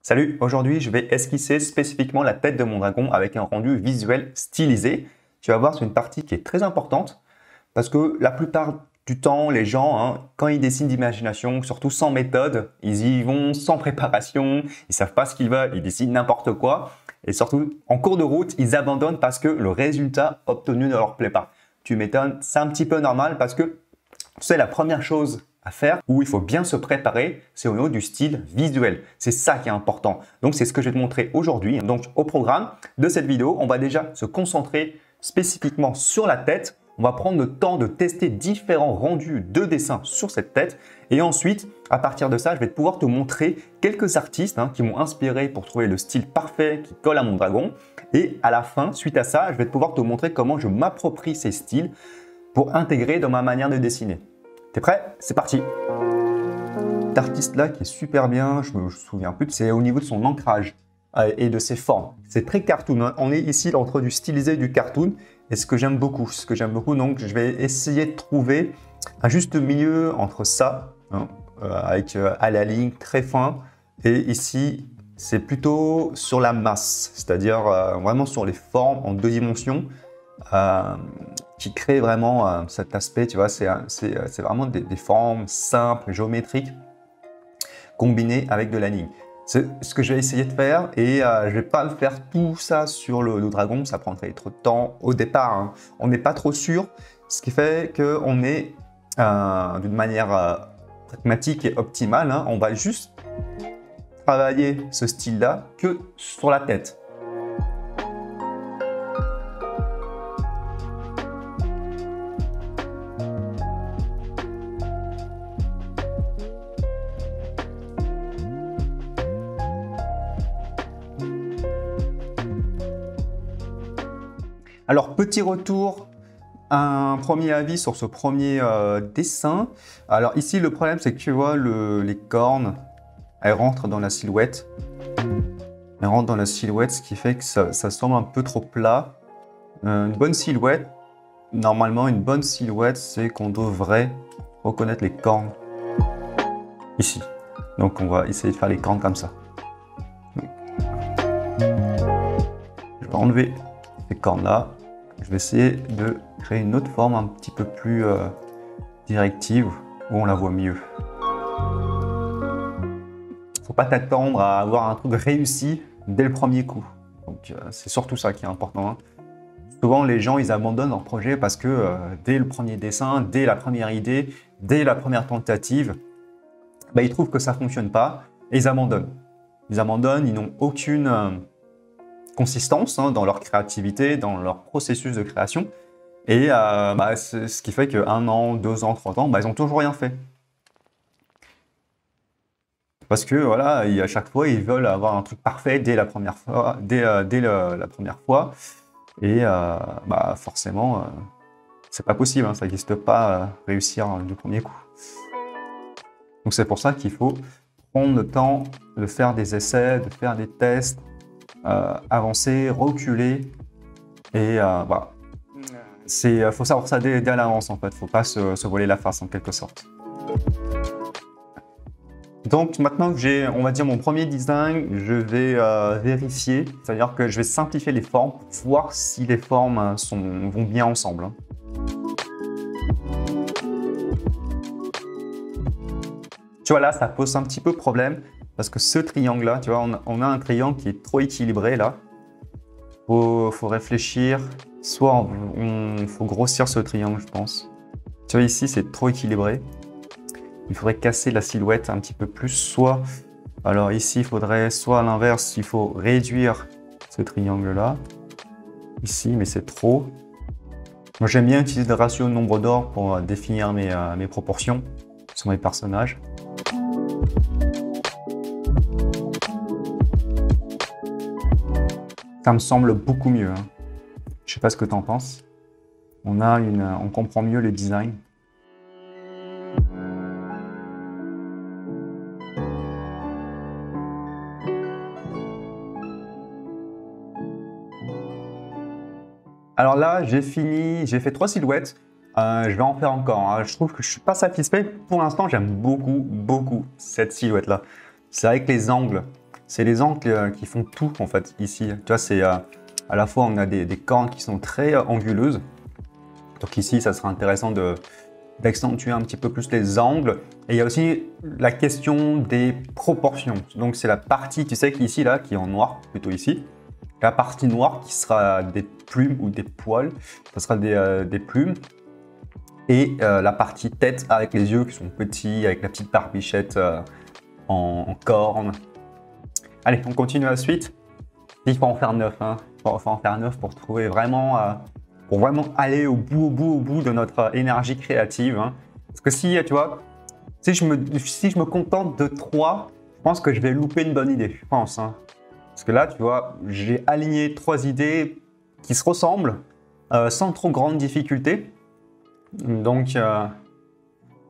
Salut, aujourd'hui je vais esquisser spécifiquement la tête de mon dragon avec un rendu visuel stylisé. Tu vas voir, c'est une partie qui est très importante parce que la plupart du temps, les gens, quand ils dessinent d'imagination, surtout sans méthode, ils y vont sans préparation, ils savent pas ce qu'ils veulent, ils dessinent n'importe quoi. Et surtout, en cours de route, ils abandonnent parce que le résultat obtenu ne leur plaît pas. Tu m'étonnes, c'est un petit peu normal parce que, tu sais, la première chose à faire, où il faut bien se préparer, c'est au niveau du style visuel. C'est ça qui est important. Donc, c'est ce que je vais te montrer aujourd'hui. Donc, au programme de cette vidéo, on va déjà se concentrer spécifiquement sur la tête. On va prendre le temps de tester différents rendus de dessin sur cette tête. Et ensuite, à partir de ça, je vais pouvoir te montrer quelques artistes qui m'ont inspiré pour trouver le style parfait qui colle à mon dragon. Et à la fin, suite à ça, je vais pouvoir te montrer comment je m'approprie ces styles pour intégrer dans ma manière de dessiner. T'es prêt? C'est parti! Cet artiste-là qui est super bien, je me souviens plus, c'est au niveau de son ancrage et de ses formes. C'est très cartoon, on est ici entre du stylisé et du cartoon, et ce que j'aime beaucoup, donc je vais essayer de trouver un juste milieu entre ça, avec à la ligne très fin, et ici, c'est plutôt sur la masse, c'est-à-dire vraiment sur les formes en deux dimensions, qui crée vraiment cet aspect, tu vois, c'est vraiment des formes simples, géométriques, combinées avec de la ligne. C'est ce que je vais essayer de faire et je ne vais pas le faire tout ça sur le dragon, ça prendrait trop de temps au départ. On n'est pas trop sûr, ce qui fait qu'on est d'une manière pragmatique et optimale. On va juste travailler ce style-là que sur la tête. Alors, petit retour, un premier avis sur ce premier dessin. Alors ici, le problème, c'est que tu vois, les cornes, elles rentrent dans la silhouette. Elles rentrent dans la silhouette, ce qui fait que ça semble un peu trop plat. Une bonne silhouette, normalement, une bonne silhouette, c'est qu'on devrait reconnaître les cornes ici. Donc, on va essayer de faire les cornes comme ça. Je vais enlever ces cornes-là. Je vais essayer de créer une autre forme un petit peu plus directive où on la voit mieux. Faut pas t'attendre à avoir un truc réussi dès le premier coup. Donc c'est surtout ça qui est important. Souvent les gens ils abandonnent leur projet parce que dès le premier dessin, dès la première idée, dès la première tentative, ils trouvent que ça fonctionne pas et ils abandonnent. Ils n'ont aucune consistance dans leur créativité, dans leur processus de création. Et c'est ce qui fait qu'un an, 2 ans, 3 ans, ils n'ont toujours rien fait. Parce que voilà, à chaque fois, ils veulent avoir un truc parfait dès la première fois, la première fois. Et forcément, c'est pas possible, ça n'existe pas réussir du premier coup. Donc c'est pour ça qu'il faut prendre le temps de faire des essais, de faire des tests, avancer, reculer, et faut savoir ça dès l'avance en fait, faut pas se voiler la face en quelque sorte. Donc maintenant que j'ai, on va dire, mon premier design, je vais vérifier, c'est-à-dire que je vais simplifier les formes pour voir si les formes vont bien ensemble. Tu vois là, ça pose un petit peu problème. Parce que ce triangle-là, tu vois, on a un triangle qui est trop équilibré là. Faut réfléchir. Soit il faut grossir ce triangle, je pense. Tu vois, ici, c'est trop équilibré. Il faudrait casser la silhouette un petit peu plus. Alors ici, il faudrait, soit à l'inverse, il faut réduire ce triangle-là. Ici, mais c'est trop. Moi, j'aime bien utiliser le ratio nombre d'or pour définir mes proportions sur mes personnages. Ça me semble beaucoup mieux. Je sais pas ce que tu en penses. On comprend mieux le design. Alors là, j'ai fini, j'ai fait 3 silhouettes. Je vais en faire encore. Je trouve que je suis pas satisfait. Pour l'instant, j'aime beaucoup cette silhouette-là. C'est vrai que les angles c'est les angles qui font tout en fait ici. Tu vois, c'est à la fois on a des cornes qui sont très anguleuses. Donc ici, ça sera intéressant d'accentuer un petit peu plus les angles. Et il y a aussi la question des proportions. Donc c'est la partie, tu sais, qui est ici, là, qui est en noir, plutôt ici. La partie noire qui sera des plumes ou des poils, ça sera des plumes. Et la partie tête avec les yeux qui sont petits, avec la petite barbichette en corne. Allez, on continue la suite. Il faut en faire 9, hein. Il faut en faire 9 pour trouver vraiment, pour vraiment aller au bout de notre énergie créative. Hein. Parce que si, tu vois, si je me contente de 3, je pense que je vais louper une bonne idée, je pense. Hein. Parce que là, tu vois, j'ai aligné 3 idées qui se ressemblent sans trop grande difficulté. Donc,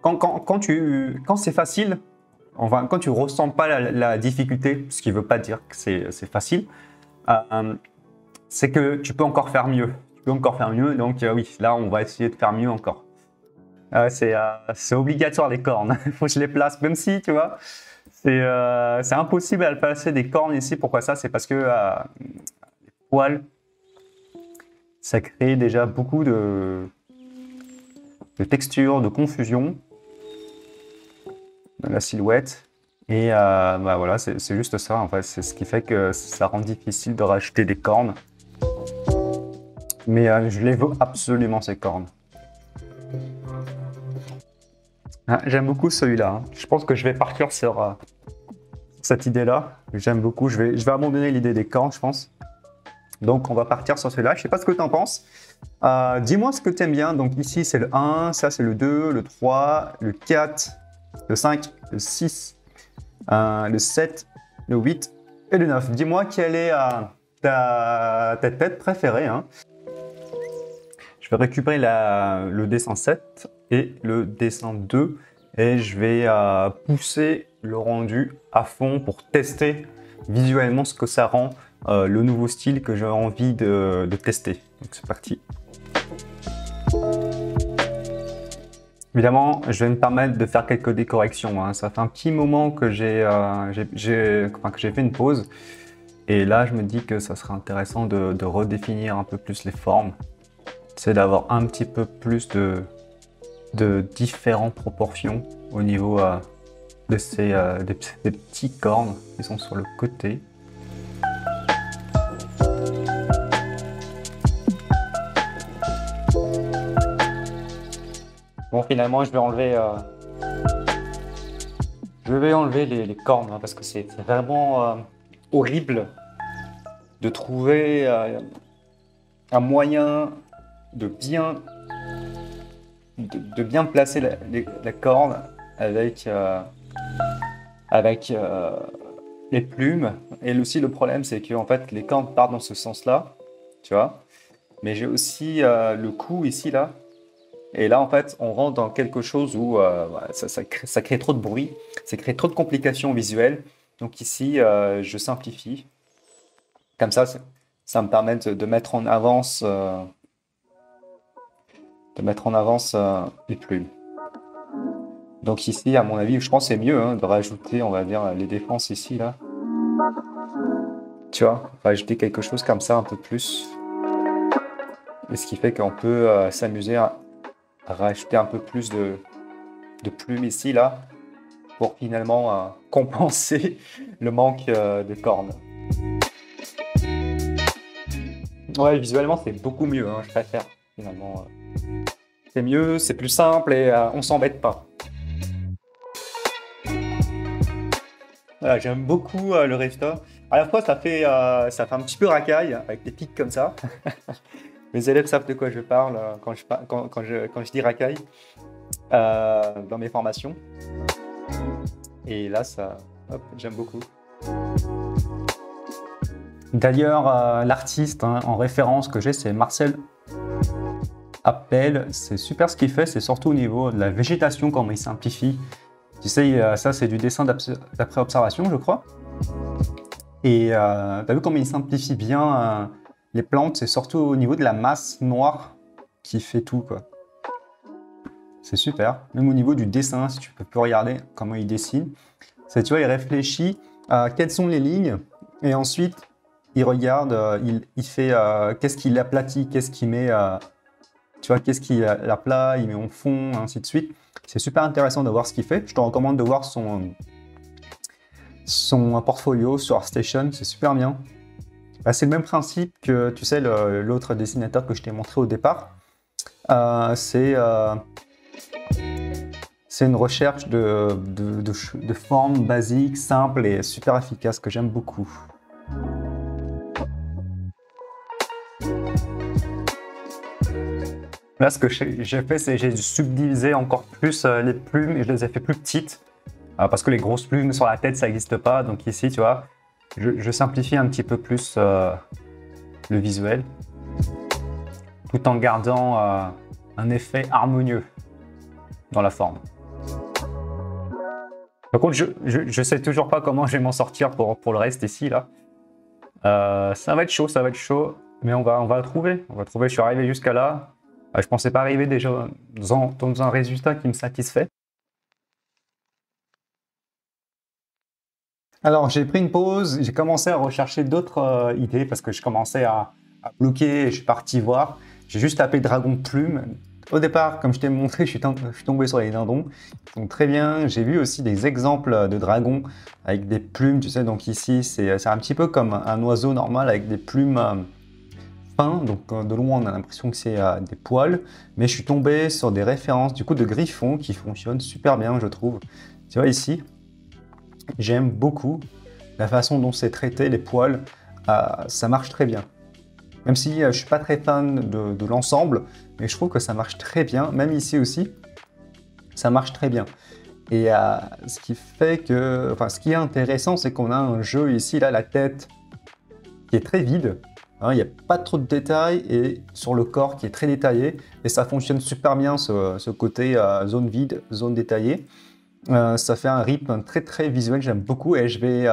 quand c'est facile, enfin, quand tu ressens pas la difficulté, ce qui ne veut pas dire que c'est facile, c'est que tu peux encore faire mieux. Tu peux encore faire mieux, donc oui, là, on va essayer de faire mieux encore. C'est obligatoire les cornes, il faut que je les place, même si, tu vois, c'est impossible à placer des cornes ici. Pourquoi ça? C'est parce que les poils, ça crée déjà beaucoup de texture, de confusion dans la silhouette. Et bah voilà, c'est juste ça, en fait. C'est ce qui fait que ça rend difficile de rajouter des cornes. Mais je les veux absolument, ces cornes. Ah, j'aime beaucoup celui-là. Hein. Je pense que je vais partir sur cette idée-là. J'aime beaucoup. Je vais abandonner l'idée des cornes, je pense. Donc, on va partir sur celui-là. Je ne sais pas ce que tu en penses. Dis-moi ce que tu aimes bien. Donc, ici, c'est le 1, ça, c'est le 2, le 3, le 4, le 5, le 6, le 7, le 8 et le 9. Dis-moi quelle est ta tête préférée. Hein. Je vais récupérer le dessin 7 et le dessin 2 et je vais pousser le rendu à fond pour tester visuellement ce que ça rend le nouveau style que j'ai envie de tester. Donc c'est parti. Évidemment, je vais me permettre de faire quelques décorrections. Hein. Ça fait un petit moment que j'ai fait une pause. Et là, je me dis que ça serait intéressant de redéfinir un peu plus les formes. C'est d'avoir un petit peu plus de différentes proportions au niveau des petits cornes qui sont sur le côté. Bon, finalement, je vais enlever les cornes hein, parce que c'est vraiment horrible de trouver un moyen de bien placer la corne avec les plumes. Et aussi, le problème, c'est que en fait, les cornes partent dans ce sens-là, tu vois. Mais j'ai aussi le cou ici, là. Et là, en fait, on rentre dans quelque chose où ça crée trop de bruit, ça crée trop de complications visuelles. Donc ici, je simplifie. Comme ça me permet de mettre en avance, les plumes. Donc ici, à mon avis, je pense que c'est mieux hein, de rajouter, on va dire, les défenses ici, là. Tu vois, rajouter quelque chose comme ça un peu plus. Et ce qui fait qu'on peut s'amuser à rajouter un peu plus de plumes ici, là, pour finalement compenser le manque de cornes. Ouais, visuellement, c'est beaucoup mieux, hein, je préfère, finalement. C'est mieux, c'est plus simple et on s'embête pas. Voilà, j'aime beaucoup le résultat. À la fois, ça fait un petit peu racaille, avec des pics comme ça. Mes élèves savent de quoi je parle quand je dis racaille dans mes formations. Et là, j'aime beaucoup. D'ailleurs, l'artiste hein, en référence que j'ai, c'est Marcel Appel. C'est super ce qu'il fait, c'est surtout au niveau de la végétation, comment il simplifie. Tu sais, ça, c'est du dessin d'après observation, je crois. Et tu as vu comment il simplifie bien les plantes, c'est surtout au niveau de la masse noire qui fait tout, quoi. C'est super. Même au niveau du dessin, si tu peux regarder comment il dessine. Tu vois, il réfléchit quelles sont les lignes, et ensuite il regarde, il fait qu'est-ce qu'il aplatit, qu'est-ce qu'il met, tu vois, qu'est-ce qu'il aplat, il met en fond, ainsi de suite. C'est super intéressant de voir ce qu'il fait. Je te recommande de voir son portfolio sur ArtStation, c'est super bien. Bah, c'est le même principe que, tu sais, l'autre dessinateur que je t'ai montré au départ. C'est une recherche de formes basiques, simples et super efficaces que j'aime beaucoup. Là, ce que j'ai fait, c'est j'ai subdivisé encore plus les plumes et je les ai fait plus petites. Parce que les grosses plumes sur la tête, ça n'existe pas. Donc ici, tu vois, je simplifie un petit peu plus le visuel, tout en gardant un effet harmonieux dans la forme. Par contre, je sais toujours pas comment je vais m'en sortir pour le reste ici, là. Ça va être chaud, mais on va le trouver. On va trouver, je suis arrivé jusqu'à là. Je pensais pas arriver déjà dans un résultat qui me satisfait. Alors, j'ai pris une pause, j'ai commencé à rechercher d'autres idées parce que je commençais à bloquer et je suis parti voir. J'ai juste tapé dragon plume. Au départ, comme je t'ai montré, je suis tombé sur les dindons. Ils font très bien. J'ai vu aussi des exemples de dragons avec des plumes, tu sais. Donc ici, c'est un petit peu comme un oiseau normal avec des plumes fins. Donc de loin, on a l'impression que c'est des poils. Mais je suis tombé sur des références du coup de griffons qui fonctionnent super bien, je trouve. Tu vois ici, j'aime beaucoup la façon dont c'est traité, les poils. Ça marche très bien. Même si je ne suis pas très fan de l'ensemble, mais je trouve que ça marche très bien. Même ici aussi, ça marche très bien. Et ce qui fait que, enfin, ce qui est intéressant, c'est qu'on a un jeu ici, là, la tête qui est très vide. Hein, il n'y a pas trop de détails et sur le corps qui est très détaillé. Et ça fonctionne super bien, ce côté zone vide, zone détaillée. Ça fait un rythme très très visuel, j'aime beaucoup et je vais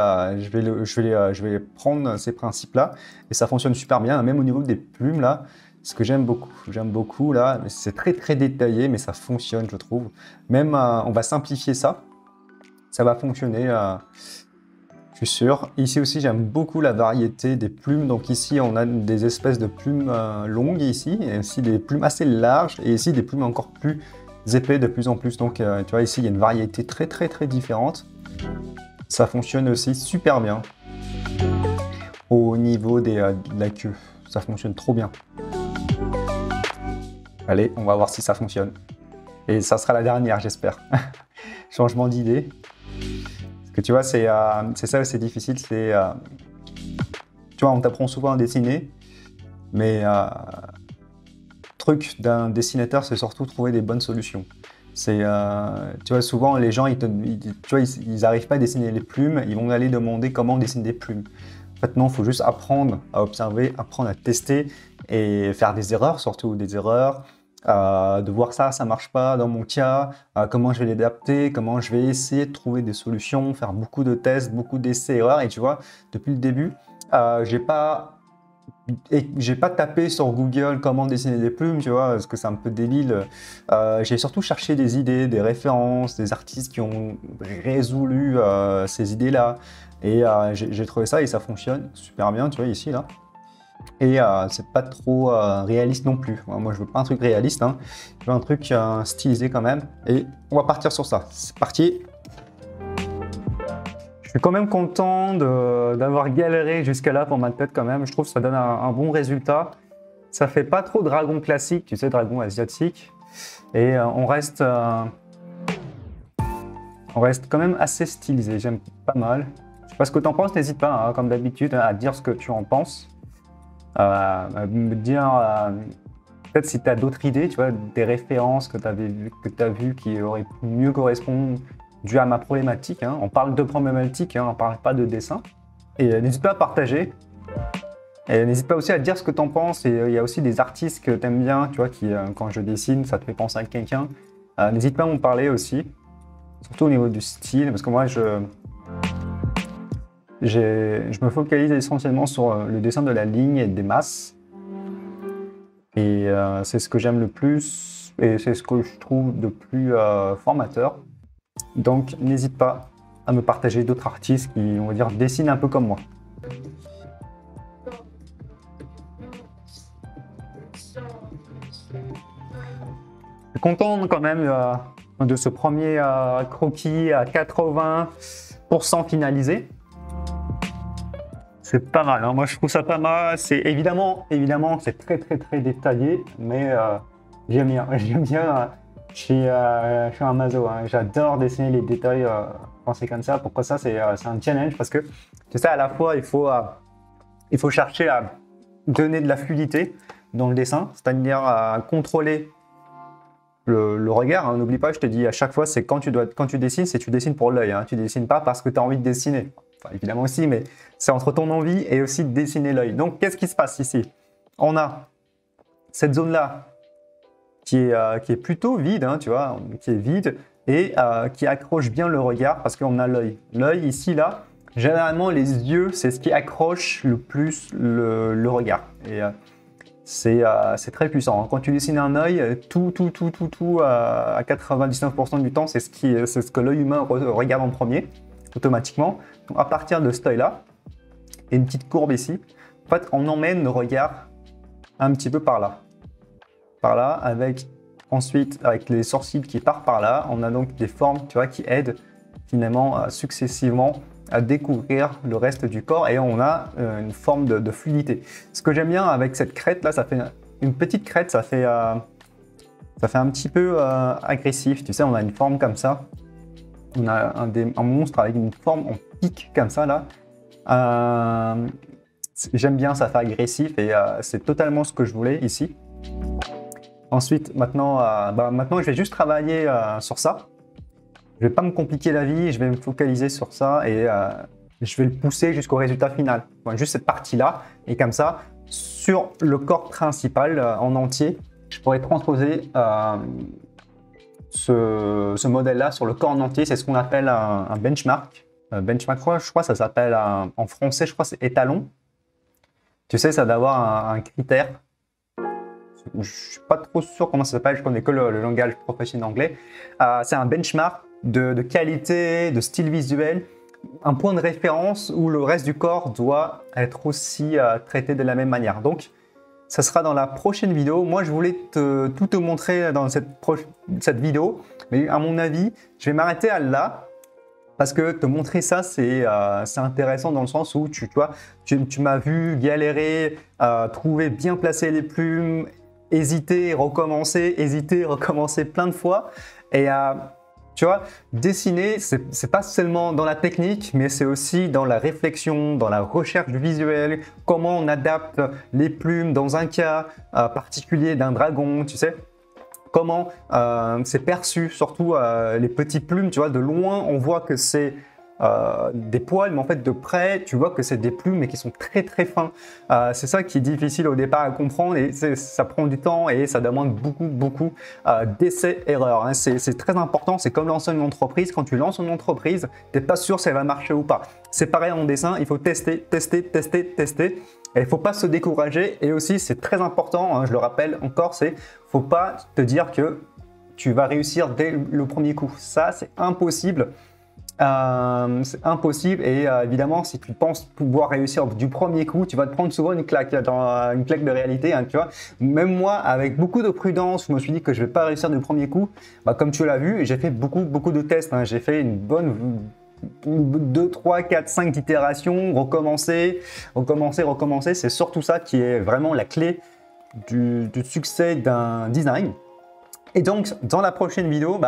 prendre ces principes-là et ça fonctionne super bien, même au niveau des plumes là, ce que j'aime beaucoup là, c'est très très détaillé mais ça fonctionne je trouve. Même on va simplifier ça, ça va fonctionner, je suis sûr. Ici aussi j'aime beaucoup la variété des plumes, donc ici on a des espèces de plumes longues ici, et aussi des plumes assez larges et ici des plumes encore plus épais de plus en plus. Donc tu vois ici il y a une variété très très très différente. Ça fonctionne aussi super bien au niveau de la queue. Ça fonctionne trop bien. Allez, on va voir si ça fonctionne. Et ça sera la dernière, j'espère. Changement d'idée. Parce que tu vois, c'est ça, c'est difficile. Tu vois, on t'apprend souvent à dessiner, mais truc d'un dessinateur, c'est surtout trouver des bonnes solutions. Tu vois, souvent les gens, ils n'arrivent pas à dessiner les plumes, ils vont aller demander comment on dessine des plumes. En fait, non, il faut juste apprendre à observer, apprendre à tester et faire des erreurs, surtout des erreurs, de voir ça marche pas dans mon cas, comment je vais l'adapter, comment je vais essayer de trouver des solutions, faire beaucoup de tests, beaucoup d'essais-erreurs. Et tu vois, depuis le début, j'ai pas tapé sur Google comment dessiner des plumes, tu vois, parce que c'est un peu débile. J'ai surtout cherché des idées, des références, des artistes qui ont résolu ces idées-là. Et j'ai trouvé ça et ça fonctionne super bien, tu vois, ici, là. Et c'est pas trop réaliste non plus. Moi, je veux pas un truc réaliste, hein. Je veux un truc stylisé quand même. Et on va partir sur ça. C'est parti. Je suis quand même content d'avoir galéré jusqu'à là pour ma tête quand même. Je trouve que ça donne un bon résultat. Ça fait pas trop dragon classique, tu sais, dragon asiatique. Et on reste quand même assez stylisé. J'aime pas mal. Je sais pas ce que tu en penses, n'hésite pas, hein, comme d'habitude, à dire ce que tu en penses. À me dire peut-être si tu as d'autres idées, tu vois, des références que tu as vues qui auraient mieux correspondu à ma problématique. Hein. On parle de problématique, hein, on ne parle pas de dessin. Et n'hésite pas à partager. Et n'hésite pas aussi à dire ce que tu en penses. Et il y a aussi des artistes que tu aimes bien, tu vois, qui, quand je dessine, ça te fait penser à quelqu'un. N'hésite pas à m'en parler aussi. Surtout au niveau du style, parce que moi, je me focalise essentiellement sur le dessin de la ligne et des masses. Et c'est ce que j'aime le plus et c'est ce que je trouve de plus formateur. Donc n'hésite pas à me partager d'autres artistes qui, on va dire, dessinent un peu comme moi. Je suis content quand même de ce premier croquis à 80% finalisé. C'est pas mal, hein. Moi je trouve ça pas mal. C'est évidemment, c'est très détaillé, mais j'aime bien. J'aime bien. Je suis un maso, hein. J'adore dessiner les détails quand c'est comme ça. Pourquoi ça? C'est un challenge parce que tu sais, à la fois il faut chercher à donner de la fluidité dans le dessin, c'est-à-dire à contrôler le regard, hein. N'oublie pas, je te dis à chaque fois, c'est quand tu dessines, c'est tu dessines pour l'œil, hein. Tu dessines pas parce que tu as envie de dessiner. Enfin, évidemment aussi, mais c'est entre ton envie et aussi de dessiner l'œil. Donc, qu'est-ce qui se passe ici? On a cette zone-là qui est plutôt vide, hein, tu vois, qui est vide et qui accroche bien le regard parce qu'on a l'œil. L'œil ici, là, généralement, les yeux, c'est ce qui accroche le plus le regard. Et c'est très puissant. Quand tu dessines un œil, tout à 99% du temps, c'est ce que l'œil humain regarde en premier, automatiquement. Donc, à partir de cet œil-là, et une petite courbe ici, en fait, on emmène le regard un petit peu par là. Par là, ensuite, avec les sourcils qui partent par là, on a donc des formes, tu vois, qui aident finalement successivement à découvrir le reste du corps et on a une forme de fluidité. Ce que j'aime bien avec cette crête là, ça fait une petite crête, ça fait un petit peu agressif. Tu sais, on a une forme comme ça. On a un monstre avec une forme en pic comme ça là. J'aime bien, ça fait agressif et c'est totalement ce que je voulais ici. Ensuite, maintenant, je vais juste travailler sur ça. Je ne vais pas me compliquer la vie, je vais me focaliser sur ça et je vais le pousser jusqu'au résultat final. Enfin, juste cette partie-là. Et comme ça, sur le corps principal en entier, je pourrais transposer ce modèle-là sur le corps en entier. C'est ce qu'on appelle un benchmark. Benchmark, je crois que ça s'appelle en français, je crois que c'est étalon. Tu sais, ça doit avoir un critère. Je ne suis pas trop sûr comment ça s'appelle, je connais que le langage professionnel anglais. C'est un benchmark de qualité, de style visuel, un point de référence où le reste du corps doit être aussi traité de la même manière. Donc, ça sera dans la prochaine vidéo. Moi, je voulais tout te montrer dans cette vidéo, mais à mon avis, je vais m'arrêter à là. Parce que te montrer ça, c'est intéressant dans le sens où tu m'as vu galérer, trouver bien placer les plumes, hésiter, recommencer plein de fois. Et tu vois, dessiner, c'est pas seulement dans la technique, mais c'est aussi dans la réflexion, dans la recherche du visuel, comment on adapte les plumes dans un cas particulier d'un dragon, tu sais. Comment c'est perçu, surtout les petites plumes, tu vois, de loin on voit que c'est des poils, mais en fait de près tu vois que c'est des plumes mais qui sont très fins. C'est ça qui est difficile au départ à comprendre et ça prend du temps et ça demande beaucoup d'essais-erreurs, hein. C'est très important, c'est comme lancer une entreprise. Quand tu lances une entreprise, tu n'es pas sûr si elle va marcher ou pas. C'est pareil en dessin, il faut tester. Et il ne faut pas se décourager et aussi c'est très important, hein, je le rappelle encore, il ne faut pas te dire que tu vas réussir dès le premier coup. Ça, c'est impossible. C'est impossible et évidemment, si tu penses pouvoir réussir du premier coup, tu vas te prendre souvent une claque de réalité, hein, tu vois. Même moi, avec beaucoup de prudence, je me suis dit que je ne vais pas réussir du premier coup. Comme tu l'as vu, j'ai fait beaucoup de tests, hein. J'ai fait une bonne 2, 3, 4, 5 itérations, recommencer. C'est surtout ça qui est vraiment la clé du succès d'un design. Et donc, dans la prochaine vidéo,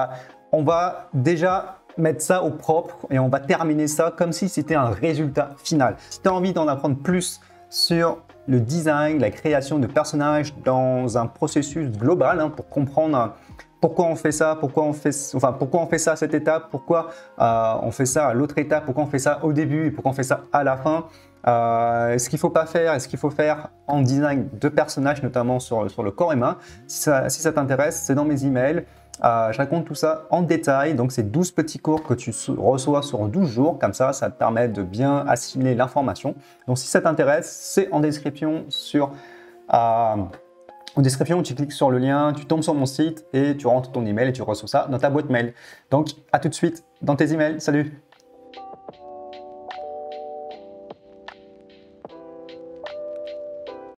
on va déjà mettre ça au propre et on va terminer ça comme si c'était un résultat final. Si tu as envie d'en apprendre plus sur le design, la création de personnages dans un processus global, hein, pour comprendre pourquoi on fait ça, pourquoi on fait ça à cette étape, pourquoi on fait ça à l'autre étape, pourquoi on fait ça au début et pourquoi on fait ça à la fin. Ce qu'il ne faut pas faire et ce qu'il faut faire en design de personnages, notamment sur le corps humain. Si ça t'intéresse, c'est dans mes emails. Je raconte tout ça en détail. Donc, c'est 12 petits cours que tu reçois sur 12 jours. Comme ça te permet de bien assimiler l'information. Donc, si ça t'intéresse, c'est en description en description, tu cliques sur le lien, tu tombes sur mon site et tu rentres ton email et tu reçois ça dans ta boîte mail. Donc, à tout de suite dans tes emails. Salut!